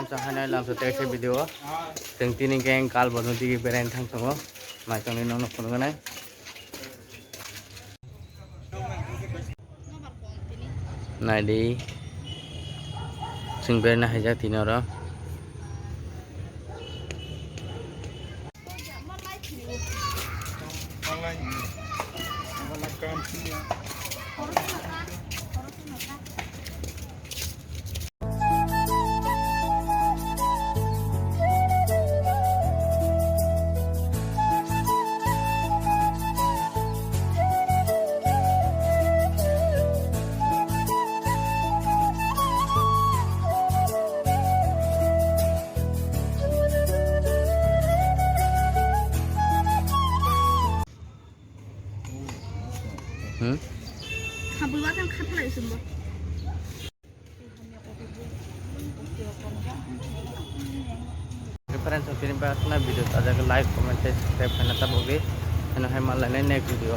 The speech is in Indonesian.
friends hana lam so tek video teng tini geng kal bonu digi beren thang tongo mai tongni nong nok kono nai nai di sing ber na haja tinoro Habis makan kat lagi semua. Friends so kirim pa na video ta jaga like comment subscribe kana ta boge ano hay malane next video